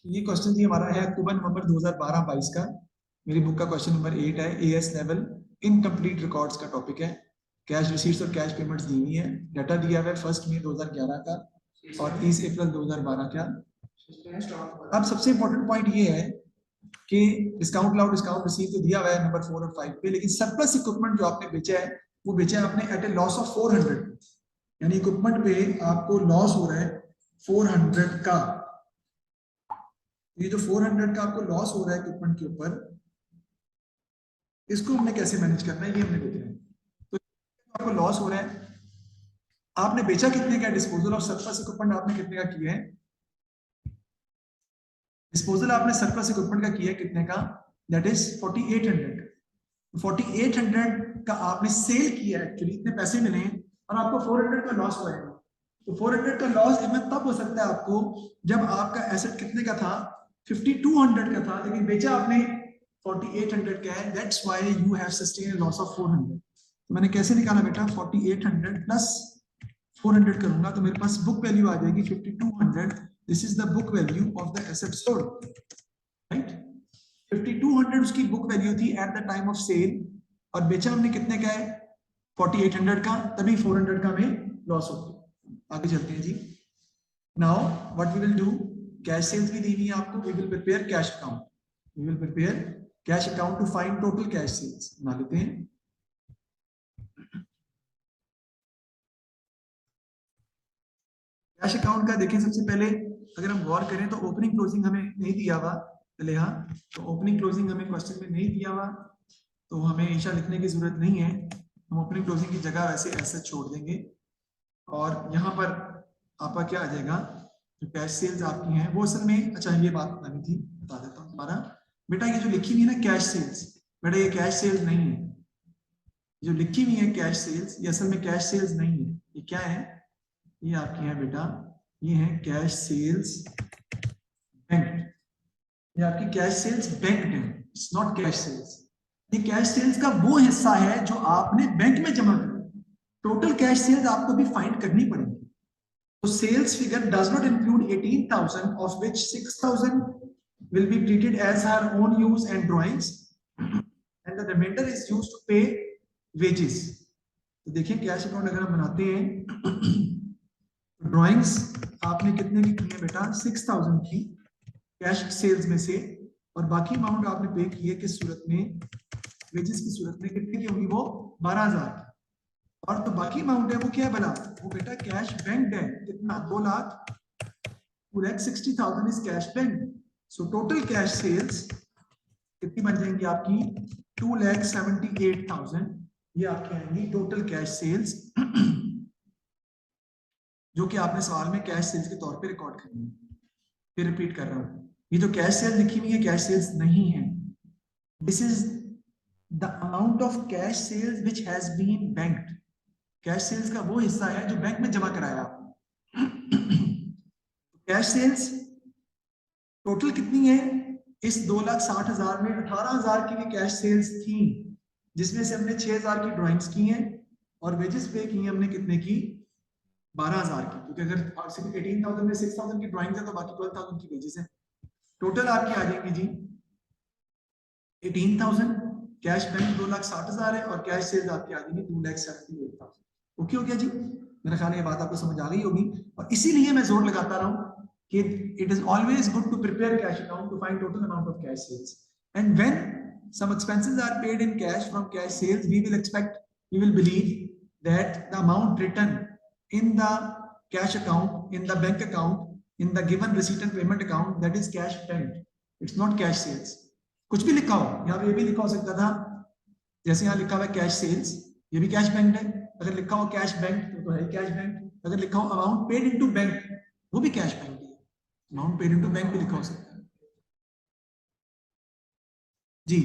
ये क्वेश्चन जी हमारा है अक्टूबर नवंबर 2012-22 का। मेरी बुक का क्वेश्चन नंबर 8 है। एएस लेवल इनकम्प्लीट रिकॉर्ड्स का टॉपिक है। कैश रिसीट्स और कैश पेमेंट्स दी हुई है। डाटा दिया हुआ है 1 मई 2011 का और 30 अप्रैल 2012 का। अब सबसे इंपॉर्टेंट पॉइंट ये है कि डिस्काउंट अलाउड डिस्काउंट रिसीव तो दिया हुआ है नंबर 4 और 5 पे, लेकिन सरप्लस इक्विपमेंट जो आपने बेचा है वो बेचा है आपने एट ए लॉस ऑफ 400, यानी इक्विपमेंट पे आपको लॉस हो रहा है 400 का। ये जो 400 का आपको लॉस हो रहा है इक्विपमेंट के ऊपर, इसको हमने कैसे मैनेज करना है ये हमने देखना है। तो आपको लॉस हो रहा है, आपने बेचा कितने का, डिस्पोजल ऑफ सरप्लस इक्विपमेंट आपने कितने का किया है, डिस्पोजल आपने सरप्लस इक्विपमेंट का किया है कितने का, दैट इज 4800। 4800 का आपने सेल किया है, एक्चुअली इतने पैसे मिले हैं और आपको 400 का लॉस हुआ है। तो 400 का लॉस इनमें तब हो सकता है आपको जब आपका एसेट कितने का था, 5200 का था, लेकिन बेचा आपने 4800 का है। That's why you have sustain loss of 400। तो मैंने कैसे निकाला बेटा, 4800 प्लस 400 करूंगा तो मेरे पास बुक वैल्यू आ जाएगी 5200। This is the book value of the asset sold, right. 5200 उसकी बुक वैल्यू थी at the time of sale, और बेचा हमने कितने का है, 4800 का, तभी 400 का हमें लॉस हो गया। आगे चलते हैं जी। Now what we will do, cash sales भी दी हुई है आपको। We will prepare cash account, we will prepare cash account to find total cash sales. बना लेते हैं। कैश अकाउंट का देखें, सबसे पहले अगर हम गौर करें तो ओपनिंग क्लोजिंग हमें नहीं दिया हुआ पहले, हाँ तो ओपनिंग क्लोजिंग हमें क्वेश्चन में नहीं दिया हुआ, तो हमें ईशा लिखने की जरूरत नहीं है। हम ओपनिंग क्लोजिंग की जगह वैसे ऐसे छोड़ देंगे और यहाँ पर आपका क्या आ जाएगा, जो कैश सेल्स आपकी हैं वो असल में, अच्छा ये बात बतानी थी, बता देता हूँ दोबारा। बेटा ये जो लिखी हुई है ना कैश सेल्स, बेटा ये कैश सेल्स नहीं है। जो लिखी हुई है कैश सेल्स, ये असल में कैश सेल्स नहीं है। ये क्या है, ये आपकी है बेटा, ये है कैश सेल्स बैंक। ये आपकी कैश सेल्स बैंक है, इट्स नॉट कैश सेल्स। ये कैश सेल्स का वो हिस्सा है जो आपने बैंक में जमा किया। टोटल कैश सेल्स आपको भी फाइंड करनी पड़ेगी। तो sales figure does not include 18,000, of which 6,000 will be treated as her own use and drawings, and the remainder is used to pay wages. तो देखिए कैश अकाउंट अगर हम बनाते हैं, ड्राइंग्स आपने कितने की है बेटा, 6,000 की कैश सेल्स में से, और बाकी अमाउंट आपने पे की है किस सूरत में, वेजेस की सूरत में। कितने की होगी वो, 12,000 की। और तो बाकी अमाउंट है वो क्या है भला, वो बेटा कैश बैंक है। कितना, 2,60,000 is cash bank. So total cash sales कितनी बन जाएंगी आपकी, 2,78,000। ये आपकी आएंगी टोटल कैश सेल्स, जो कि आपने सवाल में कैश सेल्स के तौर पे रिकॉर्ड करनी है। फिर रिपीट कर रहा हूं, ये जो कैश सेल्स लिखी हुई है कैश सेल्स नहीं है। This is the amount of cash sales which has been banked. Cash sales का वो हिस्सा है जो बैंक में जमा कराया आपने। कैश सेल्स टोटल कितनी है, इस 2,60,000 में 18,000 की भी कैश सेल्स थी, जिसमें से हमने 6,000 की ड्राइंग्स की हैं और वेजेस पे की हैं हमने कितने की, 12,000 की। क्योंकि अगर 18,000 में 6,000 की ड्राइंग्स है तो बाकी 12,000 की वेजेस है। टोटल आपकी आ जाएगी जी 18,000, कैश बैंक 2,60,000 है और कैश सेल्स आपकी आ जाएगी 2,78,000। ओके हो गया जी, मेरा ख्याल है ये बात आपको समझ आ गई होगी। और इसीलिए मैं जोर लगाता रहा हूं कि it is always good to prepare cash account to find total amount of cash sales, and when some expenses are paid in cash from cash sales, we will believe that the amount written in the cash account, in the bank account, in the given receipt and payment account, that is cash bank, it's not cash sales। कुछ भी लिखा हो, यहाँ पे ये भी लिखा हो सकता था, जैसे यहाँ लिखा हुआ है कैश सेल्स, ये भी कैश बैंक है। अगर लिखा हो कैश बैंक तो है कैश बैंक। अगर लिखा हो अमाउंट पेड इनटू बैंक, वो भी कैश बैंक है। अमाउंट पेड इनटू बैंक भी लिखा हो सकता है जी।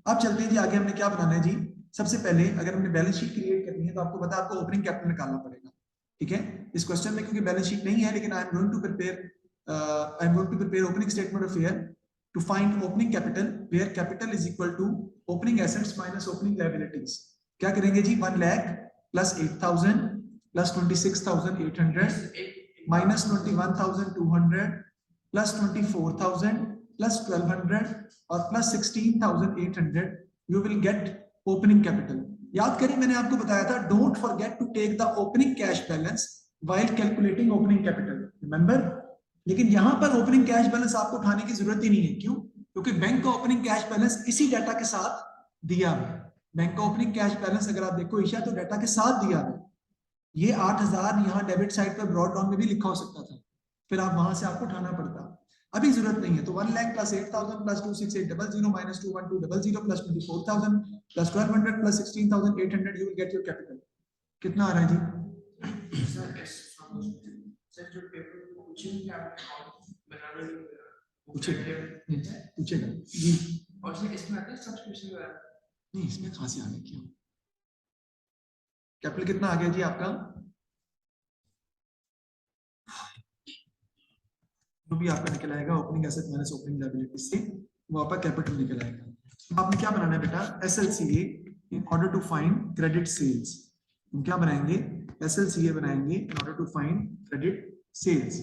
अब चलते हैं जी आगे, हमने क्या बनाना है जी। सबसे पहले अगर हमने बैलेंस शीट क्रिएट करनी है तो आपको पता है आपको ओपनिंग कैपिटल निकालना पड़ेगा, ठीक है। इस क्वेश्चन में क्योंकि बैलेंस शीट नहीं है, लेकिन I am going to prepare opening statement of affairs to find opening capital, where capital is equal to opening assets minus opening liabilities. क्या करेंगे जी, 1 lakh plus 8,000 plus 26,800 minus 21,200 plus 24,000 plus 1200 और plus 16,800 you will get opening capital. याद करें मैंने आपको बताया था don't forget to take the opening cash balance while calculating opening capital, remember. लेकिन यहां पर ओपनिंग कैश बैलेंस आपको उठाने की जरूरत ही नहीं है, क्यों? क्योंकि बैंक का ओपनिंग कैश बैलेंस इसी डाटा के साथ दिया है। बैंक का ओपनिंग कैश बैलेंस अगर आप देखो ईशा तो डाटा के साथ दिया है। ये 8,000 यहाँ डेबिट साइड पर ब्रॉड डाउन में भी लिखा हो सकता था, फिर आप वहां से आपको उठाना पड़ता। अभी जरूरत नहीं है, तो 1 lakh plus 8,000 plus 26800 minus 21200 plus 24,000 plus 1200 plus 16,800 you will get your capital. कितना आ रहा है जी? पूछेगा जी। और इसमें आता है सब्सक्रिप्शन वगैरह नहीं, इसमें कहां से आने क्यों? कैपिटल कितना आ गया जी आपका? जो भी आपका निकल आएगा opening asset minus opening liability से वो आपका कैपिटल निकल आएगा। आपने क्या बनाना है बेटा? SLCA in order to find credit sales. हम क्या बनाएंगे? SLCA बनाएंगे in order to find credit sales.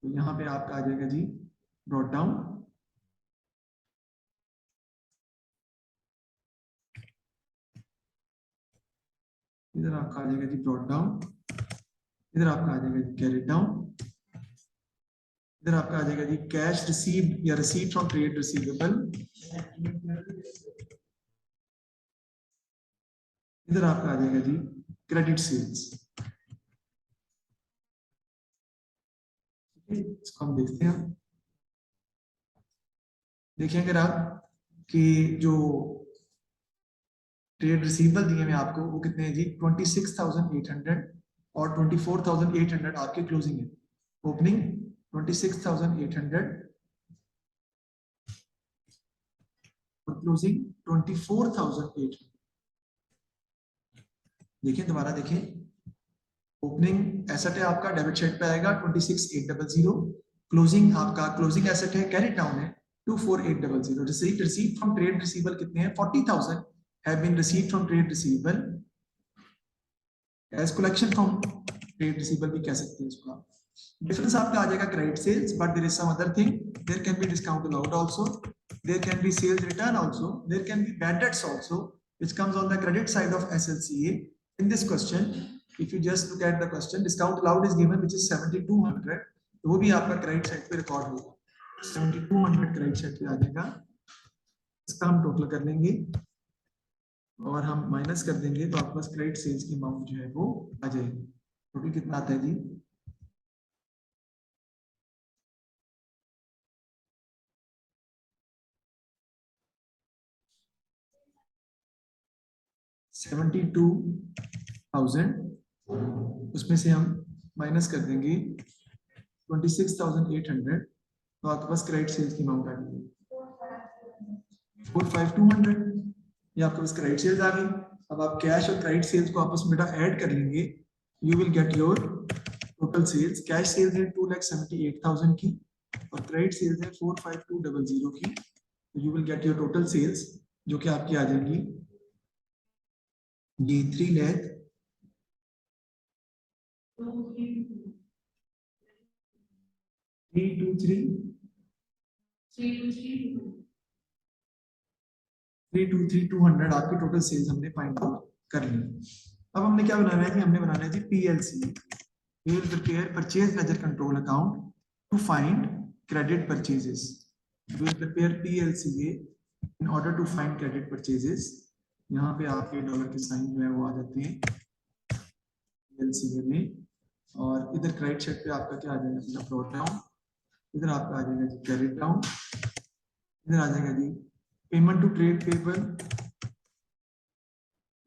तो यहाँ पे आपका आ जाएगा जी ब्रॉट डाउन, इधर आपका आ जाएगा जी ब्रॉट डाउन, इधर आपका आ जाएगा जी कैरी डाउन, इधर आपका आ जाएगा जी कैश रिसीव्ड या रिसीव्ड फ्रॉम ट्रेड रिसीवेबल, इधर आपका आ जाएगा जी क्रेडिट सेल्स। इसको हम देखते हैं। देखिए अगर आप कि जो ट्रेड रिसीवेबल दिए हैं आपको वो कितने हैं जी? 26,800 और 24,800 आपके क्लोजिंग है। ओपनिंग 26,800 और क्लोजिंग 24,800। देखिए दोबारा देखिए, ओपनिंग एसेट है आपका डेबिट साइड पे आएगा 26,800, क्लोजिंग आपका क्लोजिंग एसेट है कैरेट डाउन है 24,800। रिसीव फ्रॉम ट्रेड रिसीवेबल कितने हैं? 40,000 have been received from trade receivable as collection from trade receivable भी कह सकते हैं इसको आप। डिफरेंस आपका आ जाएगा credit sales, but there is some other thing, there can be discount allowed also, there can be sales return also, there can be bad debts also which comes on the credit side of SLCA. In this question, if you just look at the question, discount allowed is given which is 7,200, तो वो भी आपका credit side पे record होगा, 7,200 credit side पे आ जाएगा। इसका हम टोटल कर लेंगे और हम माइनस कर देंगे तो आपके पास क्रेडिट सेल्स की अमाउंट जो है वो आ जाएगी। टोटल कितना आता है जी? $72,000, उसमें से हम माइनस कर देंगे 26,800, तो आपके पास क्रेडिट सेल्स की अमाउंट आ गई 45,200। ये आपके पास क्रेडिट सेल्स आ गई। अब आप कैश और क्रेडिट सेल्स को आपस में बेटा ऐड कर लेंगे, you will get your total sales. Cash sales है 2,78,000 की और क्रेडिट सेल्स है 45200 की, you will get your total sales जो कि आपकी आ जाएंगी ये 3,00,000 323,200 आपकी टोटल सेल्स हमने फाइंड कर ली। अब हमने क्या बनाना है जी? हमने बनाना है जी PLC, we will prepare purchase ledger control account to find credit purchases. We will prepare PLCA in order to find credit purchases. यहाँ पे आपके डॉलर के साइन जो है वो आ जाते हैं PLCA में, और इधर क्रेडिट साइड पे आपका क्या आ जाएगा? ब्रॉट डाउन, इधर आपका आ जाएगा जी कैरेट डाउन, इधर आ जाएगा जी पेमेंट टू ट्रेड पेबल,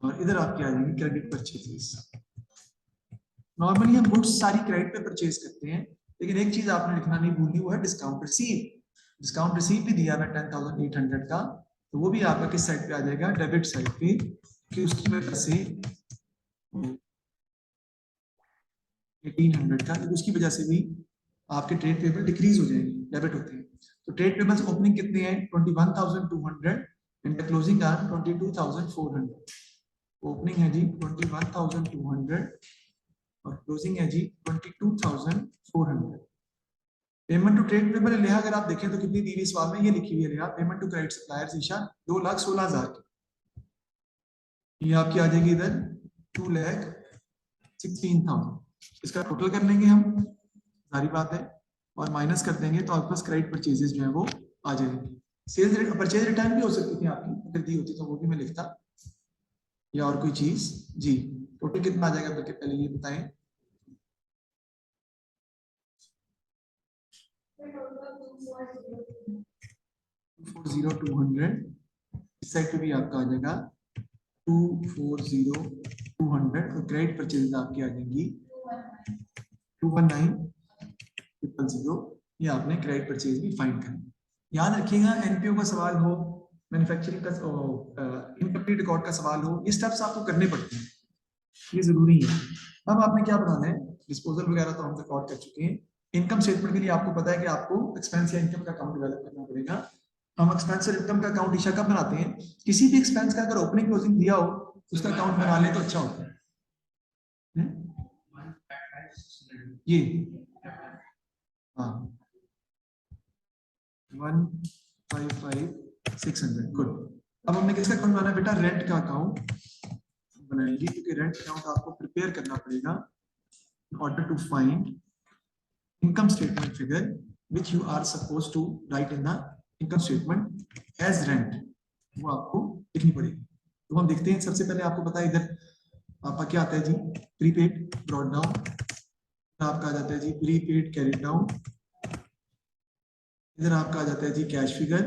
और इधर आपकी आ जाएगी क्रेडिट परचेजेस। नॉर्मली हम गुड्स सारी क्रेडिट पे परचेज करते हैं, लेकिन एक चीज आपने लिखना नहीं भूलनी, वो है डिस्काउंट रिसीव। डिस्काउंट रिसीव भी दिया है 10,800 का, तो वो भी आपका किस साइड पे आ जाएगा? डेबिट साइड पे, कि उसकी वजह से 1,800 का, तो उसकी वजह से भी आपके ट्रेड पेबल डिक्रीज हो जाएंगे, डेबिट होते हैं। तो ट्रेड पेबल्स ओपनिंग कितने हैं? 21,200 एंड क्लोजिंग आर 22,400। ओपनिंग है जी 21,200 और क्लोजिंग है जी 22,400। पेमेंट टू ट्रेड पेबल लिहा अगर आप देखें तो कितनी दी हुई सवाल में, ये लिखी हुई है लिहा पेमेंट टू क्रेडिट सप्लायर्स ईशा 2,16,000 की, ये आपकी आ जाएगी इधर 2,16,000। इसका टोटल कर लेंगे हम, सारी बात है, और माइनस कर देंगे तो आपके पास क्रेडिट परचेजेस जो है वो आ जाएंगे। सेल्स परचेज रिटर्न भी हो सकती थी आपकी, अगर दी होती तो वो भी मैं लिखता, या और कोई चीज जी। टोटल कितना आ जाएगा बल्कि पहले ये बताएं। 240,200, इस साइड पे भी आपका आ जाएगा 240,200, और क्रेडिट परचेज आपकी आ जाएंगी 219,000। ये आपने क्रेडिट परचेज भी फाइंड करना। याद रखिएगा एनपीओ का सवाल हो, मैन्युफैक्चरिंग का इनकम्प्लीट रिकॉर्ड का सवाल हो, ये स्टेप्स आपको करने पड़ते हैं, ये जरूरी है। अब आपने क्या बनाना है, डिस्पोजल वगैरह तो हम रिकॉर्ड कर चुके हैं। इनकम स्टेटमेंट के लिए आपको पता है कि आपको एक्सपेंस या इनकम का अकाउंट डेवलप करना पड़ेगा। हम एक्सपेंस और इनकम का अकाउंट ईशा कब बनाते हैं, किसी भी एक्सपेंस का अगर ओपनिंग क्लोजिंग दिया हो उसका अकाउंट बना ले तो अच्छा होता है। ये हाँ 155,600 गुड। अब हमने किसका अकाउंट बनाना है बेटा, रेंट का अकाउंट बनाएंगे, क्योंकि रेंट अकाउंट आपको प्रिपेयर करना पड़ेगा in order to find income statement figure which you are supposed to write in the income statement as rent, वो आपको लिखनी पड़ेगी। तो हम देखते हैं, सबसे पहले आपको पता है इधर आपका क्या आता है जी, प्रीपेड ब्रॉट डाउन, आपका आ जाता है जी प्रीपेड कैरिड डाउन, इधर आपका आ जाता है जी कैश फिगर,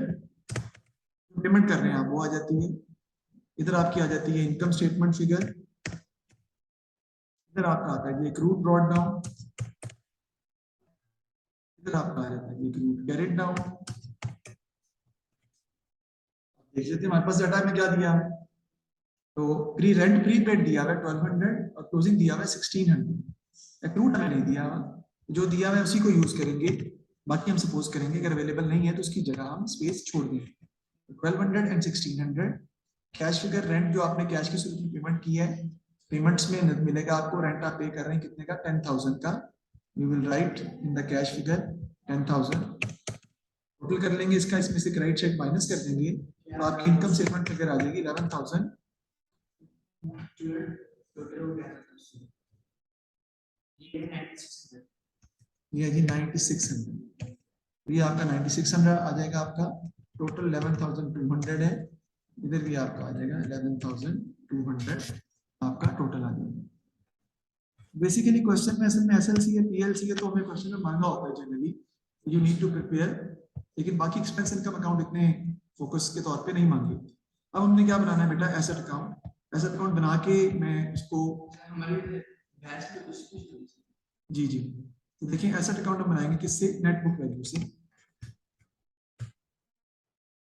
पेमेंट कर रहे हैं आप वो आ जाती है, इधर आपकी आ जाती है इनकम स्टेटमेंट फिगर, इधर आपका आता है जी एक्रूड ब्रॉट डाउन, इधर आपका आ जाता है एक्रूड कैरिड डाउन। देख लेते हैं हमारे पास डाटा में क्या दिया है, तो प्री रेंट प्री पेड दिया हुआ 1200 और क्लोजिंग दिया हुआ 1600, एक्रूड हमें नहीं दिया हुआ, जो दिया हुआ है उसी को यूज करेंगे, बाकी हम सपोज करेंगे अगर अवेलेबल नहीं है तो उसकी जगह हम स्पेस छोड़ देंगे। 1200 एंड 1600 कैश फिगर, रेंट जो आपने कैश के स्वरूप में पेमेंट किया है, पेमेंट्स में मिलेगा आपको, रेंट आप पे कर रहे हैं कितने का, 10,000 का, we will write in the cash figure 10,000, total कर लेंगे इसका, इसमें से क्रेडिट साइड माइनस कर देंगे तो आपकी इनकम स्टेटमेंट फिगर आ जाएगी 11,000। ये है जी 9600, ये आपका 9600 आ जाएगा, आपका टोटल 11,200 है, इधर भी आपका आ जाएगा 11,200 आपका टोटल आ जाएगा। बेसिकली क्वेश्चन में असल में एसएलसी है पीएलसी है तो हमें क्वेश्चन में मांगा होता है generally, you need to prepare, लेकिन बाकी एक्सपेंस इनकम अकाउंट इतने फोकस के तौर पे नहीं मांगे। अब हमने क्या बनाना है बेटा, एसेट अकाउंट, एसेट अकाउंट बना के मैं इसको जी जी, तो देखिए एसेट अकाउंट हम बनाएंगे किससे, नेट बुक वैल्यू से।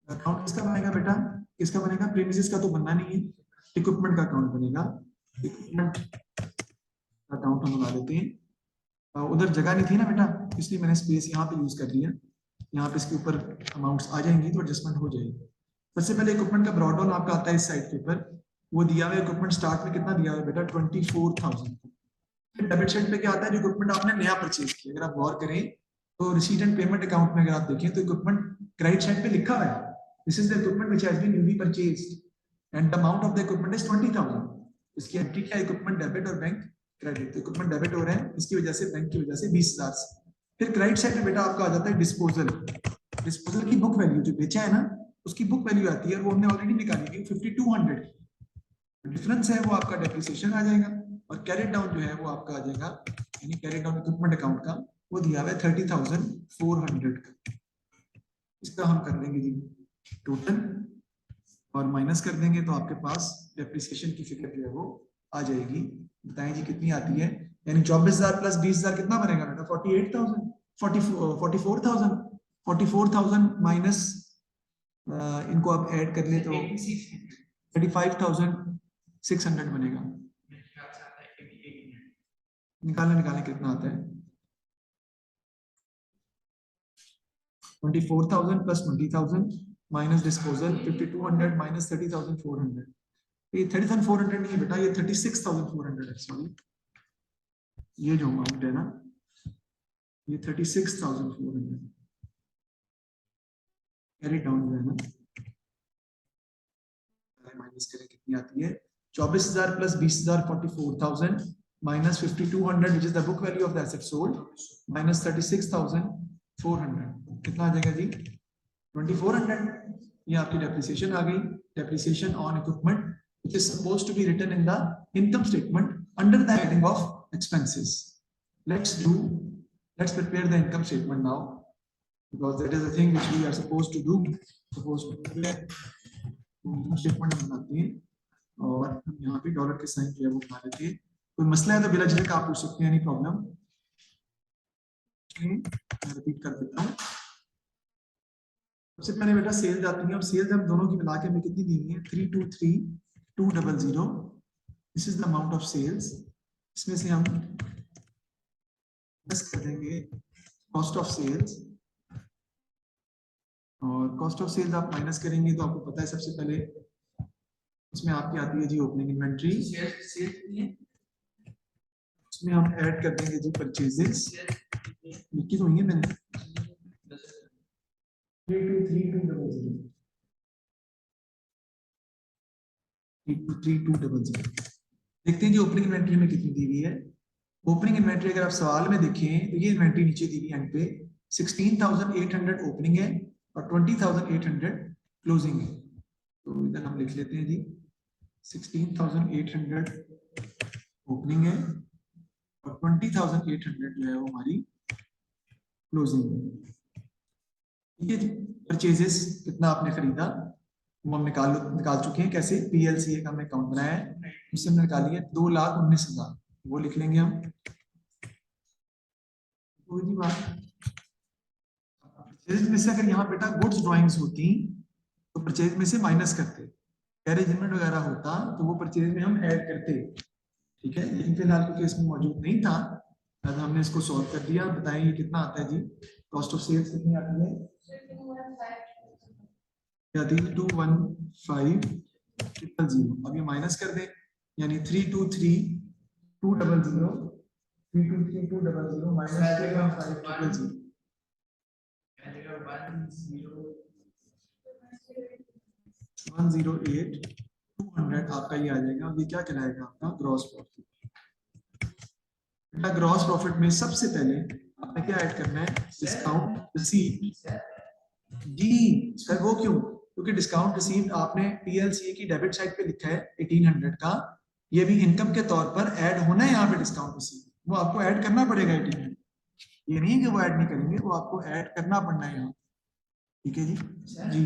अकाउंट किसका बनेगा बेटा, किसका बनेगा, प्रीमिसेस का तो बनना नहीं है, इक्विपमेंट का अकाउंट बनेगा, इक्विपमेंट अकाउंट हम बना लेते हैं। उधर जगह नहीं थी ना बेटा, इसलिए मैंने स्पेस यहाँ पे यूज कर लिया, यहाँ पे इसके ऊपर अमाउंट्स आ जाएंगी तो एडजस्टमेंट हो जाएगी। सबसे पहले इक्विपमेंट का ब्रॉड डाउन आपका आता है इस साइड के ऊपर, वो दिया हुआ इक्विपमेंट स्टार्ट में कितना दिया हुआ है बेटा 24,000। डेबिट साइड पे क्या आता है, जो इक्विपमेंट आपने नया परचेज किया, अगर आप गौर करें तो रिसीट एंड पेमेंट अकाउंट में अगर आप देखें तो इक्विपमेंट क्रेडिट साइड पे लिखा हुआ है, this is the equipment which has been newly purchased and the amount of the equipment is 20,000। इसकी एंट्री क्या, इक्विपमेंट डेबिट और बैंक क्रेडिट, तो इक्विपमेंट डेबिट हो रहे हैं इसकी वजह से, बैंक की वजह से 20,000 से। फिर क्रेडिट साइड पे बेटा आपका आ जाता है डिस्पोजल, डिस्पोजल की बुक वैल्यू जो बेचा है ना उसकी बुक वैल्यू आती है, और वो हमने ऑलरेडी निकाली थी 5200 की, डिफरेंस है वो आपका डेप्रिसिएशन आ जाएगा, और कैरिड डाउन जो है वो आपका आ जाएगा, यानी कैरिड डाउन इक्विपमेंट अकाउंट का वो दिया हुआ है 30,400 का, इसका हम कर देंगे जी टोटल और माइनस कर देंगे तो आपके पास डेप्रिसिएशन की फिगर जो है वो आ जाएगी। बताएं जी कितनी आती है, यानी 24,000 प्लस 20,000 कितना बनेगा बेटा, 48,000, 44,000, 44,000 माइनस इनको आप ऐड कर ले तो 35,600 बनेगा। निकालें कितना आता है, 24,000 प्लस 20,000 माइनस डिस्पोजल 5200 माइनस 30,400, ये 30,400 नहीं बेटा, ये 36,400 है, सॉरी ये जो अमाउंट है ना ये 36,400 कैरी डाउन जो है ना, माइनस करें कितनी आती है, 24,000 plus 20,000 44,000 minus 5,200 which is the book value of the asset sold minus 36,400 कितना आ जाएगा जी 2,400। ये आपकी डेप्रिसिएशन आ गई, depreciation on equipment which is supposed to be written in the income statement under the heading of expenses. Let's prepare the income statement now because that is the thing which we are supposed to do. income statement हम बनाते हैं और हम यहाँ पे dollar के sign जो है वो बना लेते हैं। कोई मसला है तो बिला झिझक आप पूछ सकते हैं, एनी प्रॉब्लम। मैं रिपीट कर देता हूँ। सबसे पहले बेटा सेल्स आती है और सेल्स हम दोनों की मिला के हमें कितनी दी हुई है 323,200। This is the amount of sales. इसमें से हम प्लस कर देंगे कॉस्ट ऑफ सेल्स और कॉस्ट ऑफ सेल्स आप माइनस करेंगे तो आपको पता है सबसे पहले इसमें आपकी आती है जी ओपनिंग इन्वेंट्री, इसमें हम ऐड कर देंगे जी परचेजेस, लिखी तो हुई है मैंने 323,200। देखते हैं जी ओपनिंग इन्वेंट्री में कितनी दी हुई है। ओपनिंग इन्वेंट्री अगर आप सवाल में देखें तो ये इन्वेंट्री नीचे दी हुई एंड पे 16,800 ओपनिंग है और 20,800 क्लोजिंग है। तो इधर हम लिख लेते हैं जी 16,800 ओपनिंग है और 20,800 जो है वो हमारी क्लोजिंग है। ठीक है जी। परचेजेस कितना आपने खरीदा वो हम निकाल चुके हैं। कैसे? पीएलसीए का हमने अकाउंट बनाया है, उससे हमने निकाली है 2,19,000, वो लिख लेंगे हम। परचेज में से अगर यहाँ बेटा गुड्स ड्राइंग्स होती तो परचेज में से माइनस करते, कैरेजमेंट वगैरह होता तो वो परचेज में हम ऐड करते। ठीक है, लेकिन फिलहाल क्योंकि इसमें मौजूद नहीं था तो हमने इसको सॉल्व कर दिया। बताएं ये कितना आता है जी? कॉस्ट ऑफ सेल्स कितनी आती है? 215,000। अब ये माइनस कर दें, यानी 323,200 माइनस 215,000 108,200 आपका ये आ जाएगा। ये क्या कहलाएगा? आपका ग्रॉस प्रॉफिट। बेटा ग्रॉस प्रॉफिट में सबसे पहले आपने क्या ऐड करना है? Discount received. जी सर वो क्यों? क्योंकि डिस्काउंट रिसीव्ड आपने पीएलसीए की डेबिट साइड पे लिखा है 1800 का, ये भी इनकम के तौर पर ऐड होना है यहाँ पे डिस्काउंट रिसीव्ड, वो आपको ऐड करना पड़ेगा 1800। ये नहीं कि वो ऐड नहीं करेंगे, वो आपको ऐड करना पड़ना है यहाँ। ठीक है जी। जी